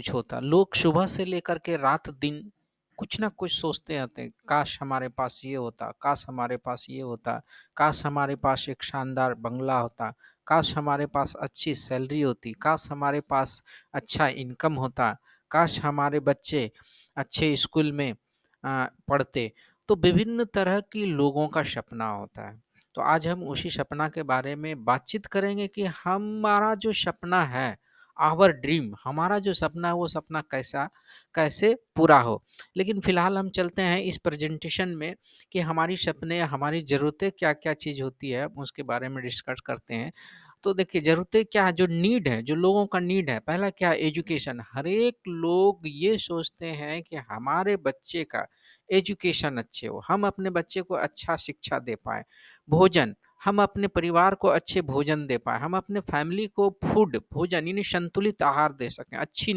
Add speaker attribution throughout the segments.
Speaker 1: कुछ होता। लोग सुबह से लेकर के रात दिन कुछ ना कुछ सोचते रहते हैं, काश हमारे पास ये होता, काश हमारे पास ये होता, काश हमारे पास एक शानदार बंगला होता, काश हमारे पास अच्छी सैलरी होती, काश हमारे पास अच्छा इनकम होता, काश हमारे बच्चे अच्छे स्कूल में पढ़ते। तो विभिन्न तरह की लोगों का सपना होता है। तो आज हम उसी सपना के बारे में बातचीत करेंगे कि हमारा जो सपना है, आवर ड्रीम, हमारा जो सपना है वो सपना कैसा कैसे पूरा हो। लेकिन फिलहाल हम चलते हैं इस प्रेजेंटेशन में कि हमारी सपने, हमारी ज़रूरतें क्या-क्या चीज़ होती है, उसके बारे में डिस्कस करते हैं। तो देखिए ज़रूरतें क्या है, जो नीड है, जो लोगों का नीड है, पहला क्या है एजुकेशन। हर एक लोग ये सोचते हैं कि हमारे बच्चे का एजुकेशन अच्छे हो, हम अपने बच्चे को अच्छा शिक्षा दे पाएँ। भोजन, हम अपने परिवार को अच्छे भोजन दे पाएँ, हम अपने फैमिली को फूड, भोजन यानी संतुलित आहार दे सकें, अच्छी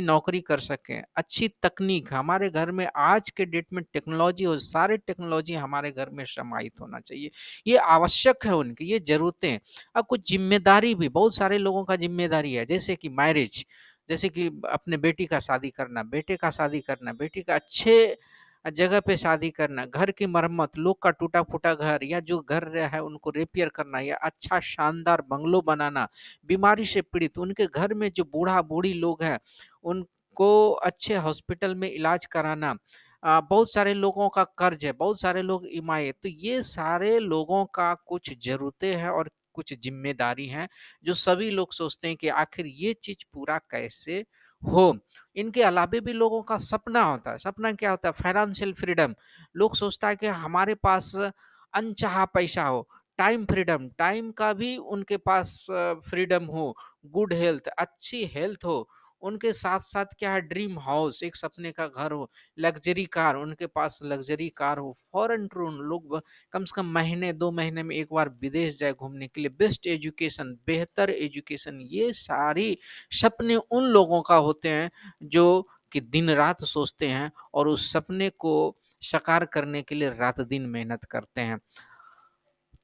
Speaker 1: नौकरी कर सकें, अच्छी तकनीक हमारे घर में आज के डेट में टेक्नोलॉजी हो, सारे टेक्नोलॉजी हमारे घर में समाहित होना चाहिए। ये आवश्यक है उनकी, ये ज़रूरतें। अब कुछ ज़िम्मेदारी भी बहुत सारे लोगों का ज़िम्मेदारी है, जैसे कि मैरिज, जैसे कि अपने बेटी का शादी करना, बेटे का शादी करना, बेटी का अच्छे जगह पे शादी करना, घर की मरम्मत, लोग का टूटा-फूटा घर या जो घर है उनको रिपेयर करना या अच्छा शानदार बंगलो बनाना, बीमारी से पीड़ित उनके घर में जो बूढ़ा-बूढ़ी लोग हैं, उनको अच्छे हॉस्पिटल में इलाज कराना। बहुत सारे लोगों का कर्ज है, बहुत सारे लोग ईएमआई है, तो ये सारे लोगों का कुछ ज़रूरतें हैं और कुछ ज़िम्मेदारी हैं, जो सभी लोग सोचते हैं कि आखिर ये चीज़ पूरा कैसे हो। इनके अलावे भी लोगों का सपना होता है। सपना क्या होता है? Financial freedom. लोग सोचता है कि हमारे पास अनचाहा पैसा हो, टाइम फ्रीडम, टाइम का भी उनके पास फ्रीडम हो, गुड हेल्थ, अच्छी हेल्थ हो। उनके साथ-साथ क्या है ड्रीम हाउस, एक सपने का घर हो, लग्ज़री कार, उनके पास लग्ज़री कार हो, फॉरेन टूर लोग कम से कम महीने 2 महीने में एक बार विदेश जाए घूमने के लिए, बेस्ट एजुकेशन, बेहतर एजुकेशन, ये सारी सपने उन लोगों का होते हैं जो कि दिन-रात सोचते हैं और उस सपने को साकार करने के लिए रात-दिन मेहनत करते हैं।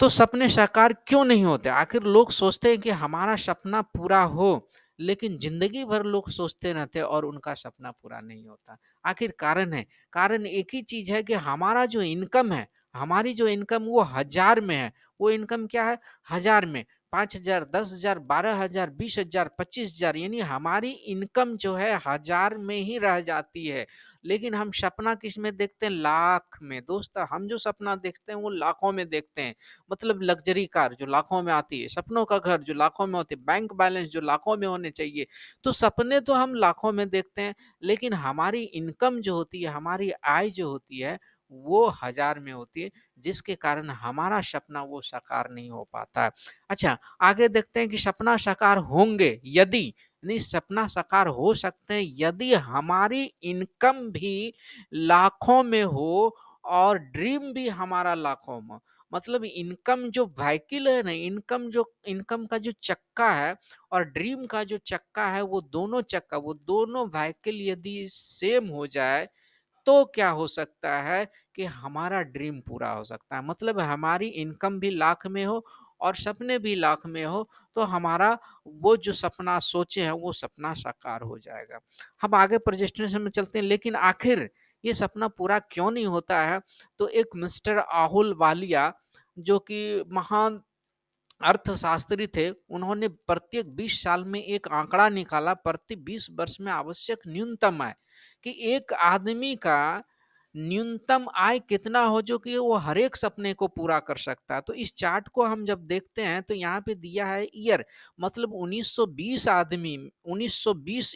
Speaker 1: तो सपने साकार क्यों नहीं होते? आखिर लोग सोचते हैं कि हमारा सपना पूरा हो, लेकिन ज़िंदगी भर लोग सोचते रहते हैं और उनका सपना पूरा नहीं होता। आखिर कारण है, कारण एक ही चीज़ है कि हमारा जो इनकम है, हमारी जो इनकम वो हज़ार में है। वो इनकम क्या है? हज़ार में, 5,000, 10,000, 12,000, 20,000, 25,000 यानी हमारी इनकम जो है हज़ार में ही रह जाती है। लेकिन हम सपना किसमें देखते हैं? लाख में। दोस्त हम जो सपना देखते हैं वो लाखों में देखते हैं। मतलब लग्ज़री कार जो लाखों में आती है, सपनों का घर जो लाखों में होते हैं, बैंक बैलेंस जो लाखों में होने चाहिए। तो सपने तो हम लाखों में देखते हैं, लेकिन हमारी इनकम जो होती है, हमारी आय जो होती है, वो हज़ार में होती है, जिसके कारण हमारा सपना वो साकार नहीं हो पाता है। अच्छा, आगे देखते हैं कि सपना साकार होंगे यदि नहीं सपना साकार हो सकते हैं यदि हमारी इनकम भी लाखों में हो और ड्रीम भी हमारा लाखों में। मतलब इनकम जो व्हीकल है ना, इनकम का जो चक्का है और ड्रीम का जो चक्का है, वो दोनों व्हीकल यदि सेम हो जाए, तो क्या हो सकता है कि हमारा ड्रीम पूरा हो सकता है। मतलब हमारी इनकम भी लाख में हो और सपने भी लाख में हो, तो हमारा वो जो सपना सोचे हैं, वो सपना साकार हो जाएगा। हम आगे प्रेजेंटेशन में चलते हैं, लेकिन आखिर ये सपना पूरा क्यों नहीं होता है? तो एक मिस्टर आहुल वालिया जो कि महान अर्थशास्त्री थे, उन्होंने प्रत्येक 20 साल में एक आंकड़ा निकाला, प्रति 20 वर्ष में आवश्यक न्यूनतम आय, कि एक आदमी का न्यूनतम आय कितना हो जो कि वो हर एक सपने को पूरा कर सकता है। तो इस चार्ट को हम जब देखते हैं तो यहाँ पे दिया है ईयर, मतलब 1920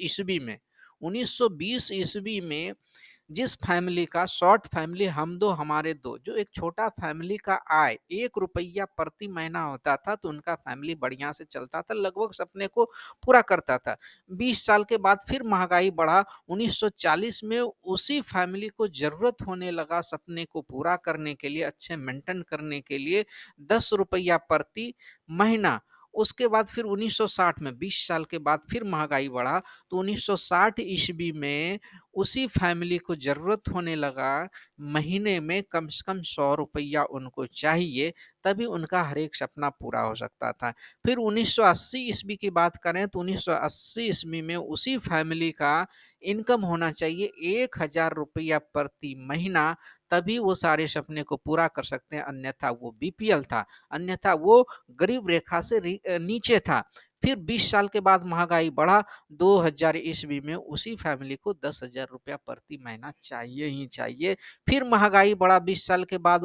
Speaker 1: ईस्वी में 1920 ईस्वी में जिस फैमिली का शॉर्ट फैमिली हम दो हमारे दो जो एक छोटा फैमिली का आय 1 रुपया प्रति महीना होता था, तो उनका फैमिली बढ़िया से चलता था, लगभग सपने को पूरा करता था। 20 साल के बाद फिर महंगाई बढ़ा, 1940 में उसी फैमिली को जरूरत होने लगा सपने को पूरा करने के लिए, अच्छे मेंटेन करने के लिए 10 रुपया प्रति महीना। उसके बाद फिर 1960 में 20 साल के बाद फिर महंगाई बढ़ा, तो 1960 ईस्वी में उसी फैमिली को ज़रूरत होने लगा महीने में कम से कम 100 रुपया उनको चाहिए, तभी उनका हर एक सपना पूरा हो सकता था। फिर 1980 ईस्वी की बात करें तो 1980 ईस्वी में उसी फैमिली का इनकम होना चाहिए 1000 रुपया प्रति महीना, तभी वो सारे सपने को पूरा कर सकते हैं, अन्यथा वो बीपीएल था, अन्यथा वो गरीब रेखा से नीचे था। फिर 20 साल के बाद महँगाई बढ़ा, 2000 ईस्वी में उसी फैमिली को 10,000 रुपया प्रति महीना चाहिए ही चाहिए। फिर महँगाई बढ़ा 20 साल के बाद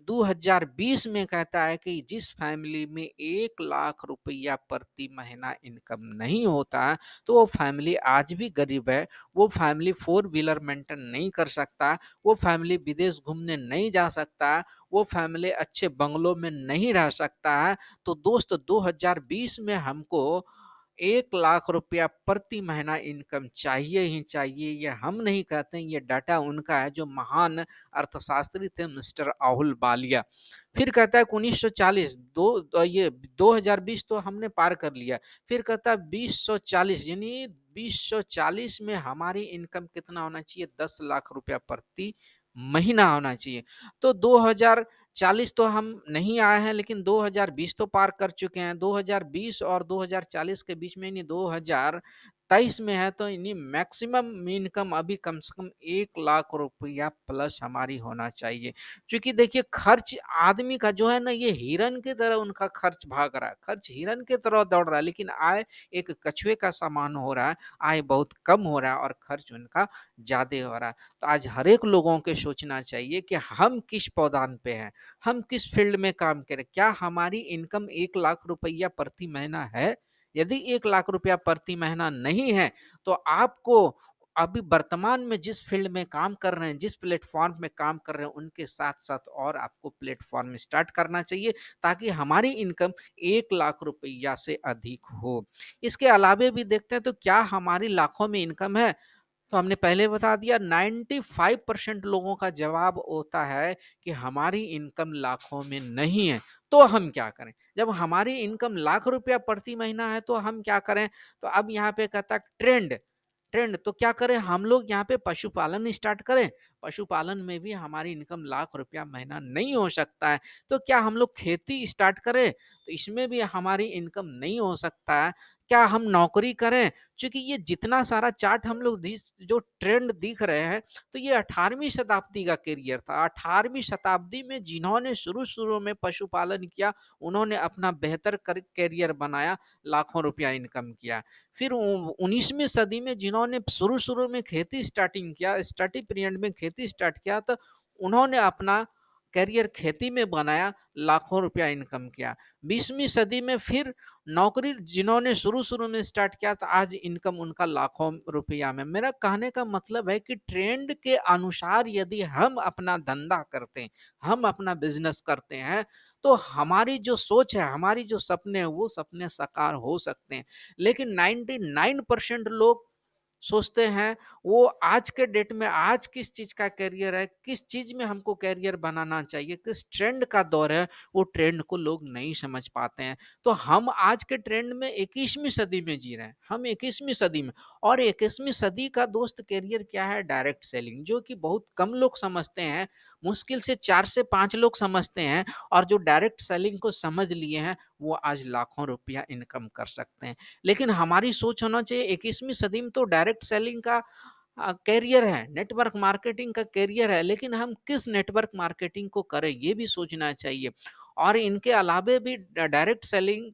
Speaker 1: 2020 में कहता है कि जिस फैमिली में 1 लाख रुपया प्रति महीना इनकम नहीं होता है, तो वो फैमिली आज भी गरीब है। वो फैमिली 4 व्हीलर मेंटेन नहीं कर सकता, वो फैमिली विदेश घूमने नहीं जा सकता, वो फैमिली अच्छे बंगलों में नहीं रह सकता है। तो दोस्त 2020 में हमको 1 लाख रुपया प्रति महीना इनकम चाहिए ही चाहिए। ये हम नहीं कहते हैं, ये डाटा उनका है जो महान अर्थशास्त्री थे मिस्टर राहुल बालिया। फिर कहता है कि 1940 ये 2020 तो हमने पार कर लिया। फिर कहता है 2040 यानी 2040 में हमारी इनकम कितना होना चाहिए? 10 लाख रुपया प्रति महीना होना चाहिए। तो 2040 तो हम नहीं आए हैं, लेकिन 2020 तो पार कर चुके हैं। 2020 और 2040 के बीच में यानी 2023 में है, तो यानी मैक्सिमम इनकम अभी कम से कम 1 लाख रुपया प्लस हमारी होना चाहिए। क्योंकि देखिए खर्च आदमी का जो है ना, ये हिरन की तरह उनका खर्च भाग रहा है, खर्च हिरन की तरह दौड़ रहा है, लेकिन आय एक कछुए का समान हो रहा है, आय बहुत कम हो रहा है और खर्च उनका ज़्यादा हो रहा है। तो आज हर एक लोगों के सोचना चाहिए कि हम किस पौधान पे हैं, हम किस फील्ड में काम करें। क्या हमारी इनकम 1 लाख रुपया प्रति महीना है? यदि 1 लाख रुपया प्रति महीना नहीं है, तो आपको अभी वर्तमान में जिस फील्ड में काम कर रहे हैं, जिस प्लेटफ़ॉर्म में काम कर रहे हैं, उनके साथ-साथ और आपको प्लेटफ़ॉर्म स्टार्ट करना चाहिए, ताकि हमारी इनकम 1 लाख रुपया से अधिक हो। इसके अलावे भी देखते हैं तो क्या हमारी लाखों में इनकम है? तो हमने पहले बता दिया 95% लोगों का जवाब होता है कि हमारी इनकम लाखों में नहीं है। तो हम क्या करें? जब हमारी इनकम लाख रुपया प्रति महीना है तो हम क्या करें? तो अब यहाँ पे कहता है ट्रेंड, ट्रेंड तो क्या करें हम लोग यहाँ पे पशुपालन स्टार्ट करें? पशुपालन में भी हमारी इनकम लाख रुपया महीना नहीं हो सकता है। तो क्या हम लोग खेती स्टार्ट करें? तो इसमें भी हमारी इनकम नहीं हो सकता है। क्या हम नौकरी करें? चूँकि ये जितना सारा चार्ट हम लोग जो ट्रेंड दिख रहे हैं, तो ये 18वीं शताब्दी का कैरियर था। 18वीं शताब्दी में जिन्होंने शुरू-शुरू में पशुपालन किया, उन्होंने अपना बेहतर कैरियर बनाया, लाखों रुपया इनकम किया। फिर 19वीं सदी में जिन्होंने शुरू-शुरू में खेती स्टार्टिंग किया, स्टडी पीरियड में खेती स्टार्ट किया, तो उन्होंने अपना करियर खेती में बनाया, लाखों रुपया इनकम किया। 20वीं सदी में फिर नौकरी जिन्होंने शुरू-शुरू में स्टार्ट किया था, आज इनकम उनका लाखों रुपया में। मेरा कहने का मतलब है कि ट्रेंड के अनुसार यदि हम अपना धंधा करते हैं, हम अपना बिज़नेस करते हैं, तो हमारी जो सोच है, हमारी जो सपने हैं, वो सपने साकार हो सकते हैं। लेकिन 99% लोग सोचते हैं, वो आज के डेट में आज किस चीज़ का करियर है, किस चीज़ में हमको करियर बनाना चाहिए, किस ट्रेंड का दौर है, वो ट्रेंड को लोग नहीं समझ पाते हैं। तो हम आज के ट्रेंड में 21वीं सदी में जी रहे हैं, हम 21वीं सदी में, और 21वीं सदी का दोस्त करियर क्या है? डायरेक्ट सेलिंग, जो कि बहुत कम लोग समझते हैं, मुश्किल से 4 से 5 लोग समझते हैं, और जो डायरेक्ट सेलिंग को समझ लिए हैं, वो आज लाखों रुपया इनकम कर सकते हैं। लेकिन हमारी सोच होना चाहिए 21वीं सदी में तो डायरेक्ट सेलिंग का कैरियर है, नेटवर्क मार्केटिंग का कैरियर है, लेकिन हम किस नेटवर्क मार्केटिंग को करें, ये भी सोचना चाहिए। और इनके अलावे भी डायरेक्ट सेलिंग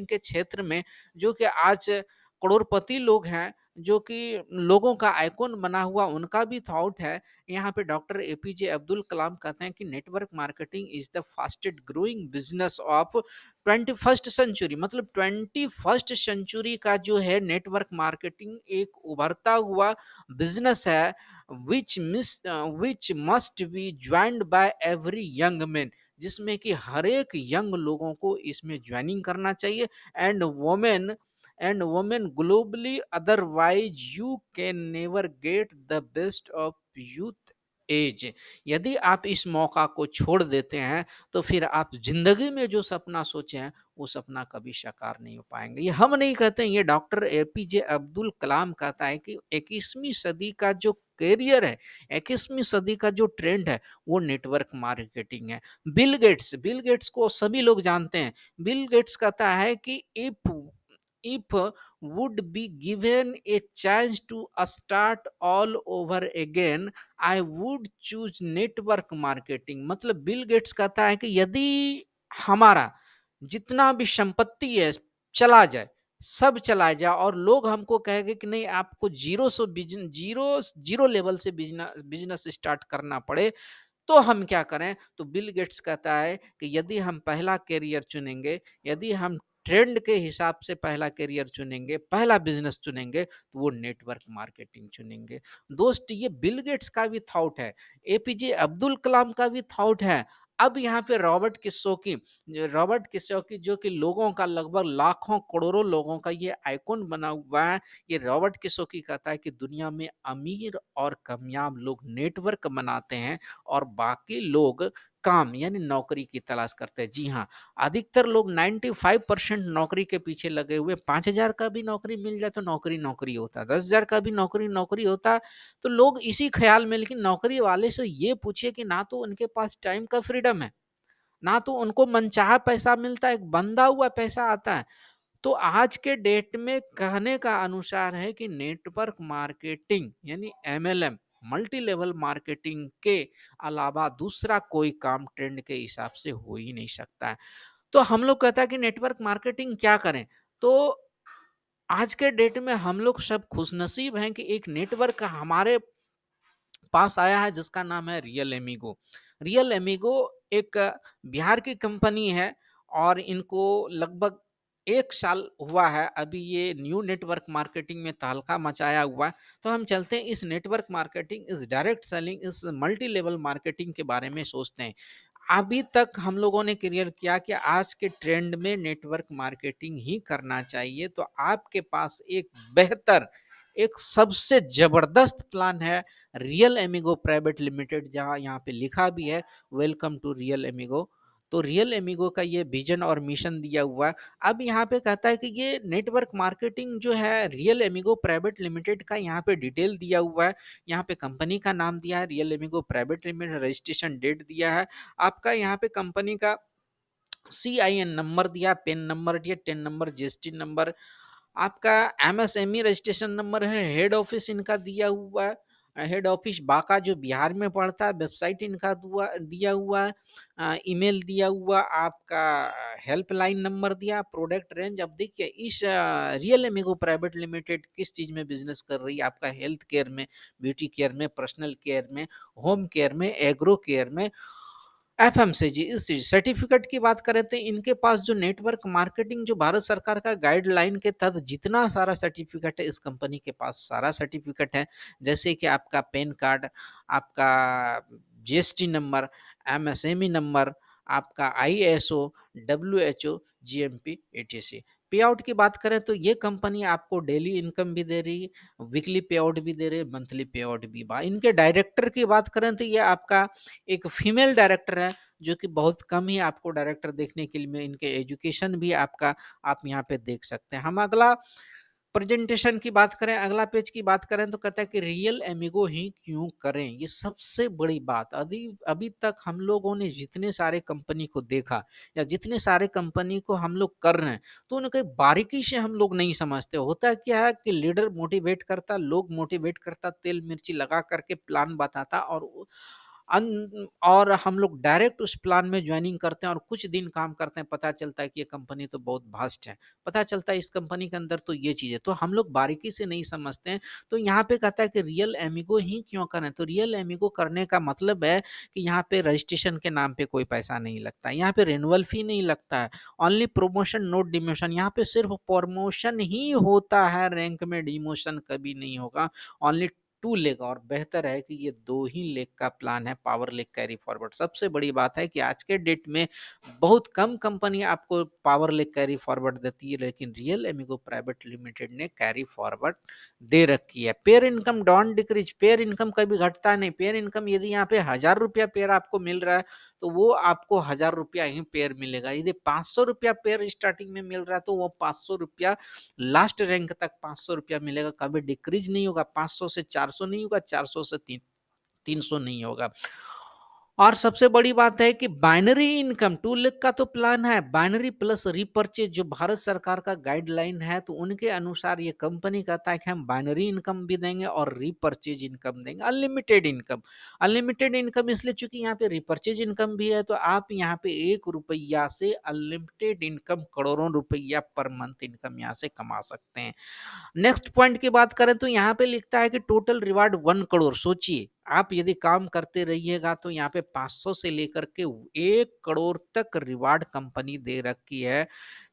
Speaker 1: के क्षेत्र में जो कि आज करोड़पति लोग हैं, जो कि लोगों का आइकॉन बना हुआ उनका भी थॉट है। यहाँ पे डॉक्टर एपीजे अब्दुल कलाम कहते हैं कि network marketing is the fastest growing business of 21st century, मतलब 21st सेंचुरी का जो है नेटवर्क मार्केटिंग एक उभरता हुआ बिजनेस है, which must be joined bye every young man, जिसमें कि हर एक यंग लोगों को इसमें ज्वाइनिंग करना चाहिए, and women globally, otherwise you can never get the best of youth age. यदि आप इस मौका को छोड़ देते हैं, तो फिर आप ज़िंदगी में जो सपना सोचे हैं, वो सपना कभी साकार नहीं हो पाएँगे। ये हम नहीं कहते हैं, ये डॉक्टर एपीजे अब्दुल कलाम कहता है कि 21वीं सदी का जो करियर है, 21वीं सदी का जो ट्रेंड है, वो नेटवर्क मार्केटिंग है। बिल गेट्स को सभी लोग जानते हैं। बिल गेट्स कहता है कि if would be given a chance to start all over again, I would choose network marketing। मतलब बिल गेट्स कहता है कि यदि हमारा जितना भी संपत्ति है चला जाए, सब चला जाए और लोग हमको कहेंगे कि नहीं आपको जीरो लेवल से बिजनेस स्टार्ट करना पड़े, तो हम क्या करें? तो बिल गेट्स कहता है कि यदि हम पहला करियर चुनेंगे, यदि हम ट्रेंड के हिसाब से पहला करियर चुनेंगे, पहला बिज़नेस चुनेंगे, तो वो नेटवर्क मार्केटिंग चुनेंगे। दोस्त ये बिल गेट्स का भी थॉट है, एपीजे अब्दुल कलाम का भी थॉट है। अब यहाँ पे रॉबर्ट किसोकी जो कि लोगों का लगभग लाखों करोड़ों लोगों का ये आइकॉन बना हुआ है। ये रॉबर्ट किसोकी कहता है कि दुनिया में अमीर और कामयाब लोग नेटवर्क बनाते हैं और बाकी लोग काम यानी नौकरी की तलाश करते हैं। जी हाँ, अधिकतर लोग 95% नौकरी के पीछे लगे हुए, 5,000 का भी नौकरी मिल जाए तो नौकरी नौकरी होता, 10,000 का भी नौकरी नौकरी होता, तो लोग इसी ख्याल में, लेकिन नौकरी वाले से ये पूछिए कि ना तो उनके पास टाइम का फ्रीडम है, ना तो उनको मनचाहा पैसा मिलता है, एक बंधा हुआ पैसा आता है। तो आज के डेट में कहने का अनुसार है कि नेटवर्क मार्केटिंग यानी एमएलएम, मल्टी लेवल मार्केटिंग के अलावा दूसरा कोई काम ट्रेंड के हिसाब से हो ही नहीं सकता है। तो हम लोग कहता है कि नेटवर्क मार्केटिंग क्या करें? तो आज के डेट में हम लोग सब खुशनसीब हैं कि एक नेटवर्क हमारे पास आया है जिसका नाम है रियल एमिगो। रियल एमिगो एक बिहार की कंपनी है और इनको लगभग 1 साल हुआ है। अभी ये न्यू नेटवर्क मार्केटिंग में तहलका मचाया हुआ है। तो हम चलते हैं इस नेटवर्क मार्केटिंग, इस डायरेक्ट सेलिंग, इस मल्टी लेवल मार्केटिंग के बारे में सोचते हैं। अभी तक हम लोगों ने क्लियर किया कि आज के ट्रेंड में नेटवर्क मार्केटिंग ही करना चाहिए। तो आपके पास एक बेहतर, एक सबसे जबरदस्त प्लान है रियल एमिगो प्राइवेट लिमिटेड, जहां यहाँ पे लिखा भी है वेलकम टू रियल एमिगो। तो रियल एमिगो का ये विजन और मिशन दिया हुआ है। अब यहाँ पे कहता है कि ये नेटवर्क मार्केटिंग जो है रियल एमिगो प्राइवेट लिमिटेड का, यहाँ पे डिटेल दिया हुआ है। यहाँ पे कंपनी का नाम दिया है real amigo private limited, registration date दिया है आपका, यहाँ पे कंपनी का CIN नंबर दिया, पेन नंबर दिया, 10 नंबर, जीएसटी नंबर, आपका MSME रजिस्ट्रेशन नंबर है, हेड ऑफिस इनका दिया हुआ है, हेड ऑफिस बांका जो बिहार में पड़ता है, वेबसाइट इनका दिया हुआ है, ईमेल दिया हुआ, आपका हेल्पलाइन नंबर दिया, प्रोडक्ट रेंज। अब देखिए इस रियल एमिगो प्राइवेट लिमिटेड किस चीज़ में बिजनेस कर रही है? आपका हेल्थ केयर में, ब्यूटी केयर में, पर्सनल केयर में, होम केयर में, एग्रो केयर में, एफएमसीजी इस चीज सर्टिफिकेट की बात करें तो इनके पास जो नेटवर्क मार्केटिंग जो भारत सरकार का गाइडलाइन के तहत जितना सारा सर्टिफिकेट है, इस कंपनी के पास सारा सर्टिफिकेट है। जैसे कि आपका पैन कार्ड, आपका जीएसटी नंबर, एमएसएमई नंबर, आपका आईएसओ, डब्ल्यूएचओ, जीएमपी, एटीसी। पे आउट की बात करें तो ये कंपनी आपको डेली इनकम भी दे रही है, वीकली पे आउट भी दे रही है, मंथली पे आउट भी। इनके डायरेक्टर की बात करें तो ये आपका एक फीमेल डायरेक्टर है, जो कि बहुत कम ही आपको डायरेक्टर देखने के लिए, इनके एजुकेशन भी आपका आप यहाँ पे देख सकते हैं। हम अगला प्रेजेंटेशन की बात करें, अगला पेज की बात करें तो कहता है कि रियल एमिगो ही क्यों करें? ये सबसे बड़ी बात। अभी अभी तक हम लोगों ने जितने सारे कंपनी को देखा या जितने सारे कंपनी को हम लोग कर रहे हैं, तो उनके बारीकी से हम लोग नहीं समझते। होता क्या है कि लीडर मोटिवेट करता, लोग मोटिवेट करता, तेल मिर्ची लगा करके प्लान बताता, और हम लोग डायरेक्ट उस प्लान में ज्वाइनिंग करते हैं और कुछ दिन काम करते हैं, पता चलता है कि ये कंपनी तो बहुत भास्ट है, पता चलता है इस कंपनी के अंदर तो ये चीज़ है, तो हम लोग बारीकी से नहीं समझते हैं। तो यहाँ पे कहता है कि रियल एमिगो ही क्यों करें? तो रियल एमिगो करने का मतलब है कि यहाँ पे रजिस्ट्रेशन के नाम पे कोई पैसा नहीं लगता, यहाँ पे रेनुअल फी नहीं लगता है, ओनली प्रमोशन नोट डिमोशन, यहाँ पे सिर्फ प्रमोशन ही होता है, रैंक में डिमोशन कभी नहीं होगा। ओनली 2 लेग और बेहतर है कि ये 2 ही लेग का प्लान है पावर लेग कैरी फॉरवर्ड। सबसे बड़ी बात है कि आज के डेट में बहुत कम कंपनी आपको पावर लेग कैरी फॉरवर्ड देती है, लेकिन रियल एमिगो प्राइवेट लिमिटेड ने कैरी फॉरवर्ड दे रखी है। Pair income don't decrease, pair income कभी घटता नहीं। पेयर इनकम यदि यहाँ पे 1000 रुपया पेयर आपको मिल रहा है तो वो आपको 1000 रुपया ही पेयर मिलेगा। यदि 500 रुपया पेयर स्टार्टिंग में मिल रहा है तो वो 500 रुपया लास्ट रैंक तक 500 रुपया मिलेगा, कभी डिक्रीज नहीं होगा। 500 से 400 नहीं होगा, 400 से 300 नहीं होगा। और सबसे बड़ी बात है कि बाइनरी इनकम 2 लाख का तो प्लान है, बाइनरी प्लस रीपर्चेज जो भारत सरकार का गाइडलाइन है, तो उनके अनुसार ये कंपनी कहता है कि हम बाइनरी इनकम भी देंगे और रीपर्चेज इनकम देंगे, अनलिमिटेड इनकम। अनलिमिटेड इनकम इसलिए चूंकि यहाँ पे रीपर्चेज इनकम भी है, तो आप यहाँ पे 1 रुपया से अनलिमिटेड इनकम करोड़ों रुपया पर मंथ इनकम यहाँ से कमा सकते हैं। नेक्स्ट पॉइंट की बात करें तो यहाँ पे लिखता है कि टोटल रिवार्ड 1 करोड़। सोचिए आप यदि काम करते रहिएगा तो यहाँ पे 500 से लेकर के 1 करोड़ तक रिवार्ड कंपनी दे रखी है।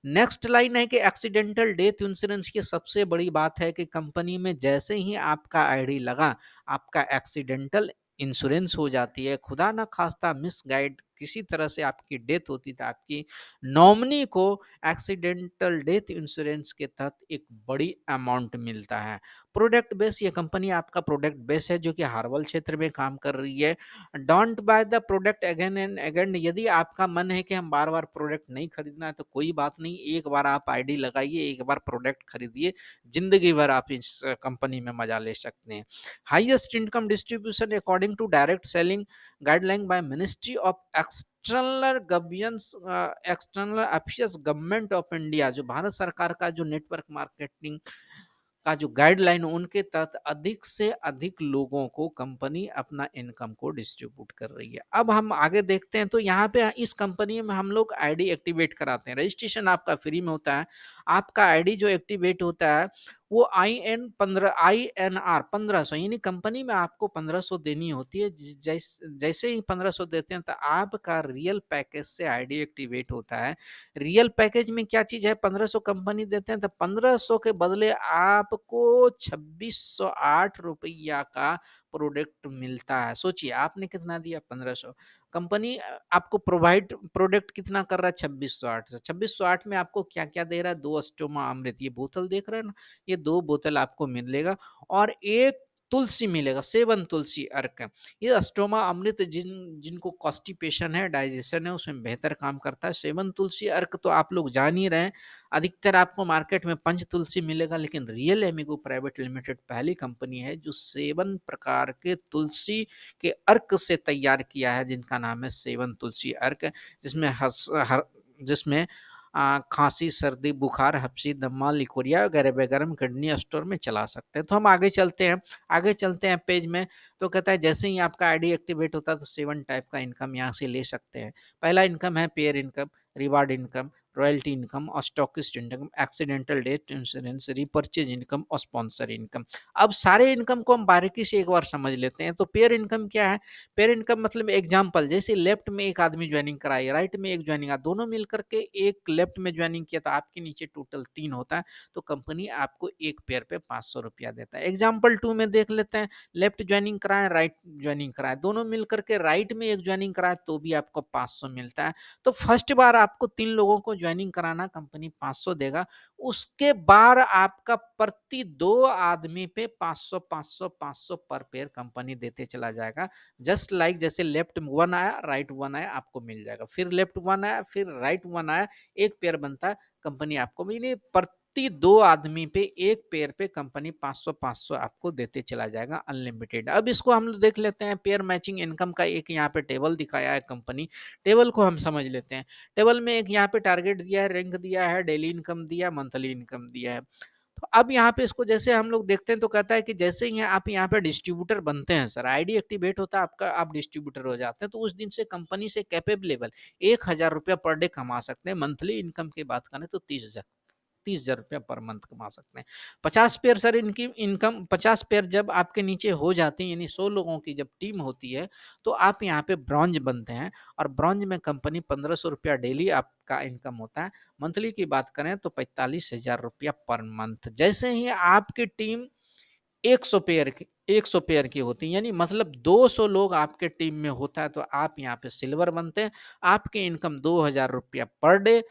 Speaker 1: नेक्स्ट लाइन है कि एक्सीडेंटल डेथ इंश्योरेंस की सबसे बड़ी बात है कि कंपनी में जैसे ही आपका आईडी लगा, आपका एक्सीडेंटल इंश्योरेंस हो जाती है। खुदा ना खास्ता मिसगाइड किसी तरह से आपकी डेथ होती है, आपकी नॉमिनी को एक्सीडेंटल डेथ इंश्योरेंस के तहत एक बड़ी अमाउंट मिलता है। प्रोडक्ट बेस, ये कंपनी आपका प्रोडक्ट बेस है जो कि हर्बल क्षेत्र में काम कर रही है। Don't by the product again and again, यदि आपका मन है कि हम बार बार प्रोडक्ट नहीं खरीदना है तो कोई बात नहीं, एक बार आप आईडी लगाइए, एक बार प्रोडक्ट खरीदिए, जिंदगी भर आप इस कंपनी में मजा ले सकते हैं। Highest income distribution according to direct selling guideline by ministry of external governance, external affairs government of India, जो भारत सरकार का जो नेटवर्क मार्केटिंग का जो गाइडलाइन उनके तहत अधिक से अधिक लोगों को कंपनी अपना इनकम को डिस्ट्रीब्यूट कर रही है। अब हम आगे देखते हैं, तो यहाँ पे इस कंपनी में हम लोग आईडी एक्टिवेट कराते हैं। रजिस्ट्रेशन आपका फ्री में होता है। आपका आईडी जो एक्टिवेट होता है वो INR 1500, यानी कंपनी में आपको 1500 देनी होती है। जैसे ही 1500 देते हैं तो आपका रियल पैकेज से आईडी एक्टिवेट होता है। रियल पैकेज में क्या चीज है, 1500 कंपनी देते हैं तो 1500 के बदले आपको 2608 रुपया का प्रोडक्ट मिलता है। सोचिए आपने कितना दिया, 1500। कंपनी आपको प्रोवाइड प्रोडक्ट कितना कर रहा है, 2608 से। 2608 में आपको क्या क्या दे रहा है, 2 अष्टोमा अमृत, ये बोतल देख रहे हैं ना, ये 2 बोतल आपको मिलेगा और एक तुलसी मिलेगा, 7 तुलसी अर्क। ये अष्टोमा अमृत जिनको कॉन्स्टिपेशन है, डाइजेशन है, उसमें बेहतर काम करता है। 7 तुलसी अर्क तो आप लोग जान ही रहे हैं, अधिकतर आपको मार्केट में पंच तुलसी मिलेगा, लेकिन रियल एमिगो प्राइवेट लिमिटेड पहली कंपनी है जो 7 प्रकार के तुलसी के अर्क से तैयार किया है, जिनका नाम है 7 तुलसी अर्क, जिसमें खांसी, सर्दी, बुखार, हफ्सी, दमा, लिकोरिया वगैरह वगैरह किडनी स्टोर में चला सकते हैं। तो हम आगे चलते हैं पेज में। तो कहता है जैसे ही आपका आईडी एक्टिवेट होता है तो 7 टाइप का इनकम यहाँ से ले सकते हैं। पहला इनकम है pair income, reward income, royalty income और stockist income, accidental death insurance, repurchase income और स्पॉन्सर इनकम। अब सारे इनकम को हम बारीकी से एक बार समझ लेते हैं। तो पेयर इनकम क्या है, पेयर इनकम मतलब एग्जांपल, जैसे लेफ्ट में एक आदमी ज्वाइनिंग कराई, राइट में एक ज्वाइनिंग, दोनों मिलकर के एक लेफ्ट में ज्वाइनिंग किया तो आपके नीचे टोटल 3 होता है, तो कंपनी आपको एक पेयर पे 500 रुपया देता है। एग्जाम्पल 2 में देख लेते हैं, लेफ्ट ज्वाइनिंग कराए, राइट ज्वाइनिंग कराए, दोनों मिलकर के राइट में एक ज्वाइनिंग कराए तो भी आपको 500 मिलता है। तो फर्स्ट बार आपको 3 लोगों को ज्वाइनिंग कराना, कंपनी 500 देगा। उसके बाद आपका प्रति 2 आदमी पे 500 500 500 पर पेयर कंपनी देते चला जाएगा। जस्ट लाइक जैसे लेफ्ट 1 आया, राइट 1 आया, आपको मिल जाएगा, फिर लेफ्ट 1 आया, फिर राइट 1 आया, एक पेयर बनता है, कंपनी आपको मिली। प्रति 2 आदमी पे एक पेयर पे कंपनी 500 500 आपको देते चला जाएगा, अनलिमिटेड। अब इसको हम लोग देख लेते हैं, पेयर मैचिंग इनकम का एक यहाँ पे टेबल दिखाया है कंपनी, टेबल को हम समझ लेते हैं। टेबल में एक यहाँ पे टारगेट दिया है, रैंक दिया है, डेली इनकम दिया, मंथली इनकम दिया है। तो अब यहाँ पे इसको जैसे हम लोग देखते हैं तो कहता है कि जैसे ही आप यहाँ पे डिस्ट्रीब्यूटर बनते हैं, सर आईडी एक्टिवेट होता है आपका, आप डिस्ट्रीब्यूटर हो जाते हैं, तो उस दिन से कंपनी से कैपेबल लेवल 1000 रुपया पर डे कमा सकते हैं। मंथली इनकम की बात करें तो 30,000 रुपया पर मंथ कमा सकते हैं। 50 पेयर सर इनकी इनकम, 50 पेयर जब आपके नीचे हो जाती है, यानी 100 लोगों की जब टीम होती है, तो आप यहाँ पे ब्रॉन्ज बनते हैं और ब्रॉन्ज में कंपनी 1500 रुपया डेली आपका इनकम होता है। मंथली की बात करें तो 45,000 रुपया पर मंथ। जैसे ही आपकी टीम 100 पेयर की होती है, यानी मतलब 200 लोग आपके टीम में होता है तो आप यहाँ पे सिल्वर बनते हैं। आपकी इनकम 2,000 रुपया पर डे,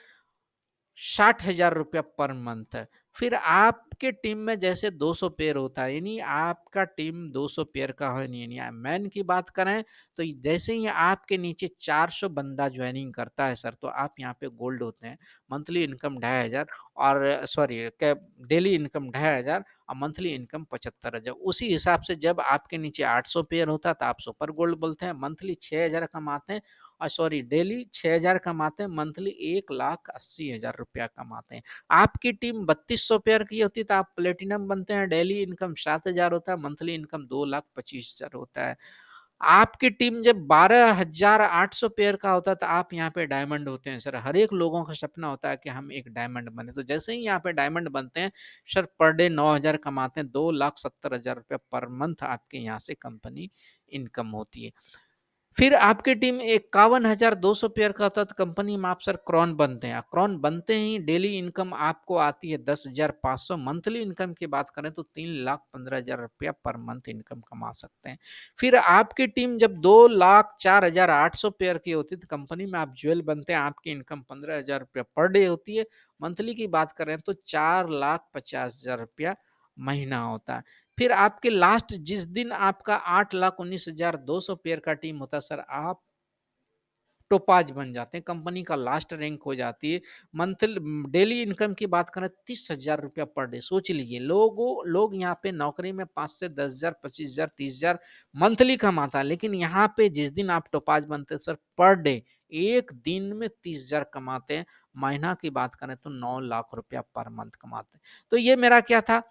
Speaker 1: 60,000 रुपया पर मंथ है। फिर आपके टीम में जैसे 200 पेयर होता है, यानी आपका टीम 200 पेयर का हो, यानी मैन की बात करें तो जैसे ही आपके नीचे 400 बंदा ज्वाइनिंग करता है सर, तो आप यहाँ पे गोल्ड होते हैं। मंथली इनकम 2,500, और सॉरी डेली इनकम 2,500 और मंथली इनकम 75,000। उसी हिसाब से जब आपके नीचे 800 पेयर होता है तो आप सुपर गोल्ड बोलते हैं। मंथली 6,000 कमाते हैं, सॉरी डेली 6,000 कमाते हैं, मंथली 1,80,000 रुपया कमाते हैं। आपकी टीम 3200 पेयर की होती है तो आप प्लेटिनम बनते हैं, डेली इनकम 7,000 होता है, मंथली इनकम 2,25,000 होता है। आपकी टीम जब 12,800 पेयर का होता है तो आप यहाँ पे डायमंड होते हैं सर। हर एक लोगों का सपना होता है कि हम एक डायमंड बने, तो जैसे ही यहाँ पे डायमंड बनते हैं सर, पर डे 9,000 कमाते हैं, 2,70,000 रुपया पर मंथ आपके यहाँ से कंपनी इनकम होती है। फिर आपकी टीम 51,200 पेयर का होता है तो कंपनी में आप सर क्रॉन बनते हैं। क्रॉन बनते ही डेली इनकम आपको आती है 10,500। मंथली इनकम की बात करें तो 3,15,000 रुपया पर मंथ इनकम कमा सकते हैं। फिर आपकी टीम जब 2,04,800 पेयर की होती है तो कंपनी में आप ज्वेल बनते हैं। आपकी इनकम 15,000 रुपया पर डे होती है। मंथली की बात करें तो 4,50,000 रुपया महीना होता है। फिर आपके लास्ट जिस दिन आपका 8,19,200 पेयर का टीम होता है सर, आप टोपाज बन जाते हैं, कंपनी का लास्ट रैंक हो जाती है। मंथली डेली इनकम की बात करें 30,000 रुपया पर डे। सोच लीजिए, लोग यहाँ पे नौकरी में 5 से 10,000, 25,000, 30,000 मंथली कमाता है, लेकिन यहाँ पे जिस दिन आप टोपाज बनते हैं सर, पर डे एक दिन में 30,000 कमाते हैं। महीना की बात करें तो 9 लाख रुपया पर मंथ कमाते हैं। तो ये मेरा क्या था,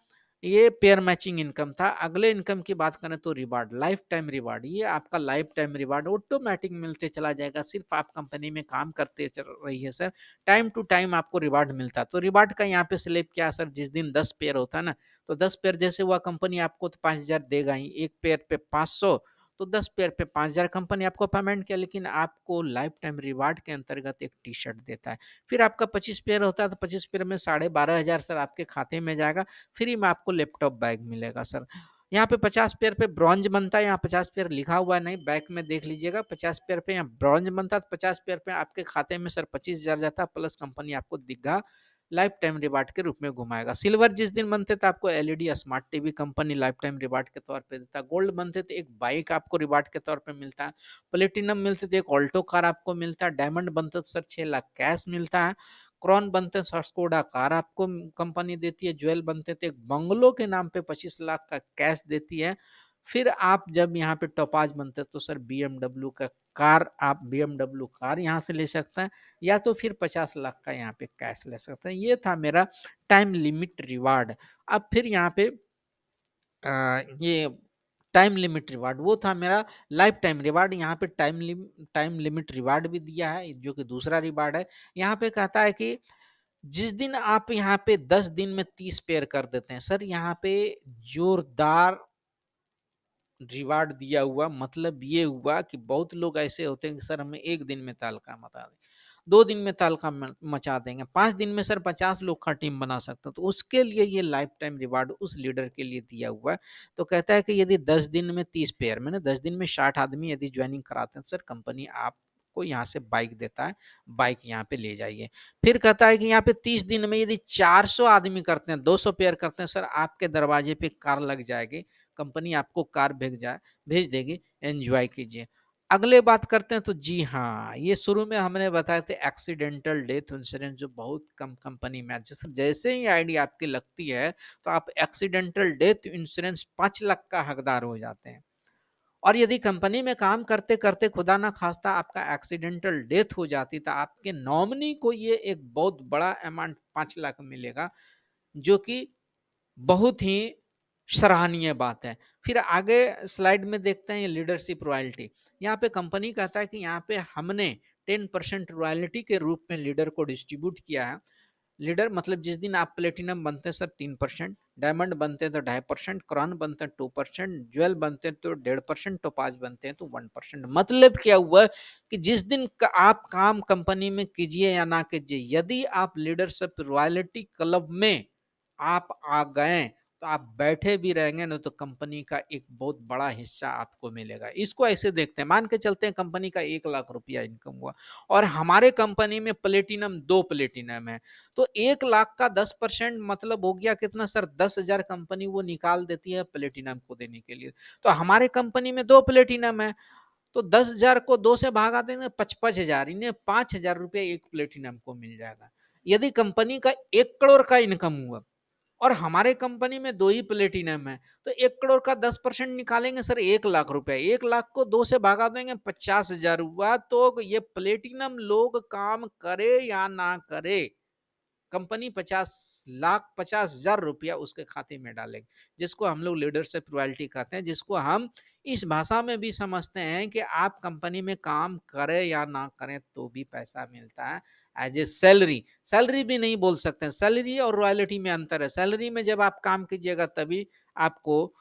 Speaker 1: ये पेयर मैचिंग इनकम था। अगले इनकम की बात करें तो रिवार्ड, लाइफ टाइम रिवार्ड। ये आपका लाइफ टाइम रिवार्ड ऑटोमेटिक मिलते चला जाएगा, सिर्फ आप कंपनी में काम करते चल रही है सर, टाइम टू टाइम आपको रिवार्ड मिलता है। तो रिवार्ड का यहाँ पे स्लेब क्या है सर, जिस दिन 10 पेयर होता है ना, तो 10 पेयर जैसे हुआ, कंपनी आपको तो 5,000 देगा ही, एक पेयर पे 500, तो 10 पेयर पे 5,000 कंपनी आपको पेमेंट किया, लेकिन आपको लाइफ टाइम रिवार्ड के अंतर्गत एक टी शर्ट देता है। फिर आपका 25 पेयर होता है तो 25 पेयर में 12,500 सर आपके खाते में जाएगा। फ्री में आपको लैपटॉप बैग मिलेगा सर। यहाँ पे 50 पेयर पे ब्रॉन्ज बनता है, यहाँ 50 पेयर लिखा हुआ है नहीं, बैक में देख लीजिएगा। 50 पेयर पे यहाँ ब्रॉन्ज बनता है तो 50 पेयर पे आपके खाते में सर 25,000 जाता है, प्लस कंपनी आपको दीर्घा लाइफ टाइम रिवार्ड के रूप में घुमाएगा। सिल्वर जिस दिन बनते तो आपको LED smart TV company life time reward के तौर पे देता है। गोल्ड बनते तो एक बाइक आपको रिवार्ड के तौर पे मिलता है। प्लेटिनम मिलते तो एक ऑल्टो कार आपको मिलता है। डायमंड बनते तो सर 6 लाख कैश मिलता है। क्रॉन बनते सर स्कोडा कार आपको कंपनी देती है। ज्वेल बनते थे एक बंगलो के नाम पे 25 लाख का कैश देती है। फिर आप जब यहाँ पे टोपाज बनते तो सर बीएमडब्ल्यू का कार, आप बीएमडब्ल्यू कार यहाँ से ले सकते हैं, या तो फिर 50 लाख का यहाँ पे कैश ले सकते हैं। ये था मेरा टाइम लिमिट रिवार्ड। अब फिर यहाँ पे ये टाइम लिमिट रिवार्ड वो था मेरा लाइफ टाइम रिवार्ड। यहाँ पे टाइम लिमिट रिवार्ड भी दिया है, जो कि दूसरा रिवार्ड है। यहाँ पे कहता है कि जिस दिन आप यहाँ पे 10 दिन में 30 पेयर कर देते हैं सर, यहाँ पे जोरदार रिवार्ड दिया हुआ। मतलब ये हुआ कि बहुत लोग ऐसे होते हैं कि सर हमें एक दिन में तालका मचा दें, 2 दिन में तालका मचा देंगे, 5 दिन में सर 50 लोग का टीम बना सकते हैं। तो उसके लिए ये लाइफ टाइम रिवार्ड उस लीडर के लिए दिया हुआ है। तो कहता है कि यदि 10 दिन में 30 पेयर में ना, 10 दिन में 60 आदमी यदि ज्वाइनिंग कराते हैं सर, कंपनी आपको यहाँ से बाइक देता है, बाइक यहाँ पे ले जाइए। फिर कहता है कि यहाँ पे 30 दिन में यदि 400 आदमी करते हैं, 200 पेयर करते हैं सर, आपके दरवाजे पे कार लग जाएगी, कंपनी आपको कार भेज देगी, एंजॉय कीजिए। अगले बात करते हैं तो जी हाँ, ये शुरू में हमने बताए थे एक्सीडेंटल डेथ इंश्योरेंस, जो बहुत कम कंपनी में जैसे ही आईडी आपकी लगती है तो आप एक्सीडेंटल डेथ इंश्योरेंस 5 लाख का हकदार हो जाते हैं। और यदि कंपनी में काम करते करते खुदा ना खास्ता आपका एक्सीडेंटल डेथ हो जाती तो आपके नॉमिनी को ये एक बहुत बड़ा अमाउंट 5 लाख मिलेगा, जो कि बहुत ही सराहनीय बात है। फिर आगे स्लाइड में देखते हैं ये लीडरशिप रॉयल्टी। यहाँ पे कंपनी कहता है कि यहाँ पे हमने 10% रॉयल्टी के रूप में लीडर को डिस्ट्रीब्यूट किया है। लीडर मतलब जिस दिन आप प्लेटिनम बनते हैं सर 3%, डायमंड बनते हैं तो 2.5%, क्रॉन बनते हैं 2%, ज्वेल बनते हैं तो 1.5%, टोपाज बनते हैं तो 1%। मतलब क्या हुआ कि जिस दिन आप काम कंपनी में कीजिए या ना कीजिए, यदि आप लीडरशिप रॉयल्टी क्लब में आप आ गए तो आप बैठे भी रहेंगे ना तो कंपनी का एक बहुत बड़ा हिस्सा आपको मिलेगा। इसको ऐसे देखते हैं, मान के चलते हैं कंपनी का 1 लाख रुपया इनकम हुआ और हमारे कंपनी में प्लेटिनम 2 प्लेटिनम है, तो 1 लाख का 10% मतलब हो गया कितना सर? 10,000 कंपनी वो निकाल देती है प्लेटिनम को देने के लिए। तो हमारे कंपनी में 2 प्लेटिनम है, तो 10,000 को 2 से भागा देंगे 55,000, इन्हें 5,000 रुपए एक प्लेटिनम को मिल जाएगा। यदि कंपनी का 1 करोड़ का इनकम हुआ और हमारे कंपनी में 2 ही प्लेटिनम है, तो 1 करोड़ का 10% निकालेंगे सर 1 लाख रुपए। 1 लाख को 2 से भागा देंगे 50,000 हुआ, तो ये प्लेटिनम लोग काम करे या ना करे, कंपनी 50,50,000 रुपया उसके खाते में डालेगी, जिसको हम लोग लीडरशिप रॉयल्टी कहते हैं, जिसको हम इस भाषा में भी समझते हैं कि आप कंपनी में काम करें या ना करें तो भी पैसा मिलता है एज ए सैलरी। सैलरी भी नहीं बोल सकते, सैलरी और रॉयल्टी में अंतर है। सैलरी में जब आप काम कीजिएगा तभी आपको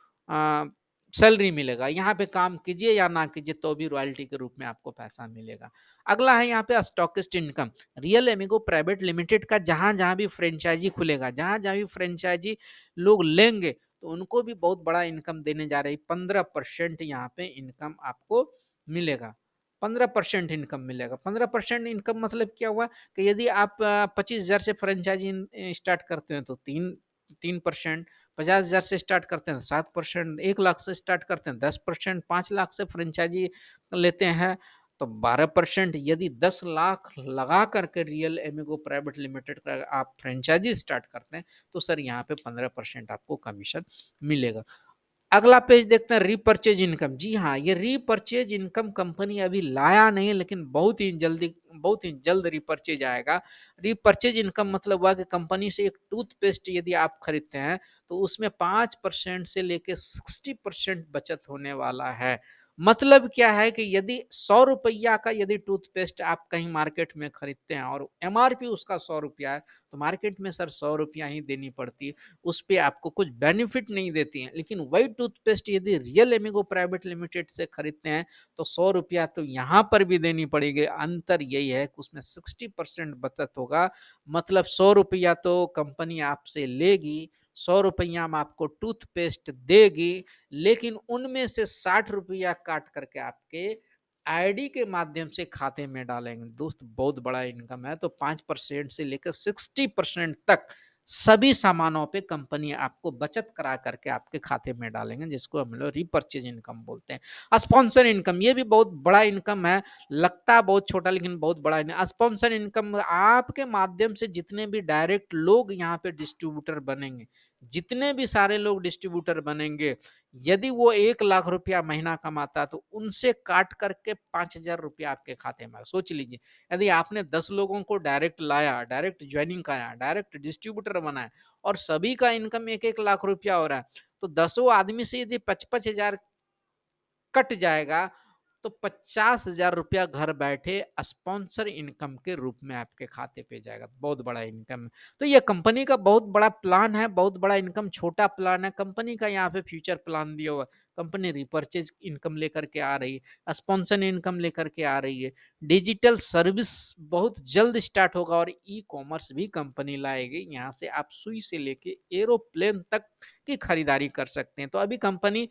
Speaker 1: सैलरी मिलेगा, यहाँ पे काम कीजिए या ना कीजिए तो भी रॉयल्टी के रूप में आपको पैसा मिलेगा। अगला है यहाँ पे stockist income. Real amigo private limited का जहां जहां भी फ्रेंचाइजी खुलेगा, जहां जहां भी फ्रेंचाइजी लोग लेंगे, तो उनको भी बहुत बड़ा इनकम देने जा रही। 15% यहाँ पे इनकम आपको मिलेगा। 15% इनकम मिलेगा। 15% इनकम मतलब क्या हुआ कि यदि आप 25,000 से फ्रेंचाइजी स्टार्ट करते हैं तो 3%, 50,000 से स्टार्ट करते हैं 7%, 1 लाख से स्टार्ट करते हैं 10%, 5 लाख से फ्रेंचाइजी लेते हैं तो 12%। यदि 10 लाख लगा करके रियल एमिगो प्राइवेट लिमिटेड का आप फ्रेंचाइजी स्टार्ट करते हैं तो सर यहाँ पे 15% आपको कमीशन मिलेगा। अगला पेज देखते हैं रीपर्चेज इनकम। जी हाँ, ये रीपर्चेज इनकम कंपनी अभी लाया नहीं, लेकिन बहुत ही जल्द रीपर्चेज आएगा। रीपर्चेज इनकम मतलब हुआ कि कंपनी से एक टूथपेस्ट यदि आप खरीदते हैं तो उसमें 5% से लेके 60% बचत होने वाला है। मतलब क्या है कि यदि 100 रुपया का यदि टूथपेस्ट आप कहीं मार्केट में खरीदते हैं और एमआरपी उसका 100 रुपया है, तो मार्केट में सर 100 रुपया ही देनी पड़ती है, उस पे आपको कुछ बेनिफिट नहीं देती हैं। लेकिन वही टूथपेस्ट यदि रियल एमिगो प्राइवेट लिमिटेड से खरीदते हैं तो 100 रुपया तो यहाँ पर भी देनी पड़ेगी। अंतर यही है कि उसमें 60% बचत होगा, मतलब 100 रुपया तो कंपनी आपसे लेगी, 100 रुपया में आपको टूथपेस्ट देगी, लेकिन उनमें से 60 रुपया काट करके आपके आईडी के माध्यम से खाते में डालेंगे। दोस्त बहुत बड़ा इनकम है। तो 5% से लेकर 60% तक सभी सामानों पे कंपनी आपको बचत करा करके आपके खाते में डालेंगे, जिसको हम लोग रिपर्चेज इनकम बोलते हैं। स्पॉन्सर इनकम, ये भी बहुत बड़ा इनकम है। लगता बहुत छोटा लेकिन बहुत बड़ा इनकम। स्पॉन्सर इनकम आपके माध्यम से जितने भी डायरेक्ट लोग यहाँ पे डिस्ट्रीब्यूटर बनेंगे, जितने भी सारे लोग डिस्ट्रीब्यूटर बनेंगे, यदि वो 1 लाख रुपया महीना कमाता तो उनसे काट करके 5,000 रुपया आपके खाते में। सोच लीजिए, यदि आपने 10 लोगों को डायरेक्ट लाया, डायरेक्ट ज्वाइनिंग कराया, डायरेक्ट डिस्ट्रीब्यूटर बनाया और सभी का इनकम 1-1 लाख रुपया हो रहा है, तो 10 आदमी से यदि 5-5 हजार कट जाएगा तो 50,000 रुपया घर बैठे स्पॉन्सर इनकम के रूप में आपके खाते पे जाएगा। बहुत बड़ा इनकम है। तो ये कंपनी का बहुत बड़ा प्लान है, बहुत बड़ा इनकम। छोटा प्लान है कंपनी का, यहाँ पे फ्यूचर प्लान दिया हुआ। कंपनी रिपर्चेज इनकम लेकर के आ रही है, स्पॉन्सर इनकम लेकर के आ रही है, डिजिटल सर्विस बहुत जल्द स्टार्ट होगा और ई कॉमर्स भी कंपनी लाएगी। यहाँ से आप सुई से लेके एरोप्लेन तक की खरीदारी कर सकते हैं। तो अभी कंपनी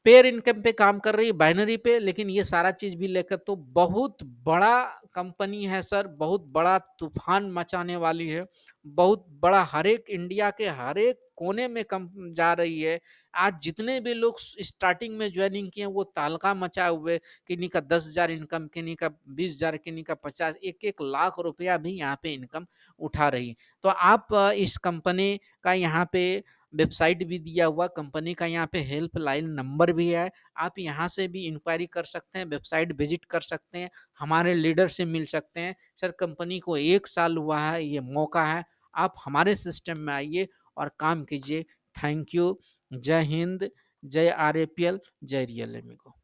Speaker 1: पेयर इनकम पे काम कर रही है, बाइनरी पे, लेकिन ये सारा चीज भी लेकर तो बहुत बड़ा कंपनी है सर। बहुत बड़ा तूफान मचाने वाली है। बहुत बड़ा, हर एक इंडिया के हर एक कोने में कम जा रही है। आज जितने भी लोग स्टार्टिंग में ज्वाइनिंग किए वो तालका मचाए हुए, किन्हीं का 10,000 इनकम, किन्हीं का 20,000, किन्हीं का 50, 1-1 लाख रुपया भी यहाँ पे इनकम उठा रही। तो आप इस कंपनी का यहाँ पे वेबसाइट भी दिया हुआ, कंपनी का यहाँ पे हेल्पलाइन नंबर भी है। आप यहाँ से भी इंक्वायरी कर सकते हैं, वेबसाइट विजिट कर सकते हैं, हमारे लीडर से मिल सकते हैं। सर कंपनी को 1 साल हुआ है, ये मौका है, आप हमारे सिस्टम में आइए और काम कीजिए। Thank you. जय हिंद, जय आरएपीएल, जय रियल एमिगो।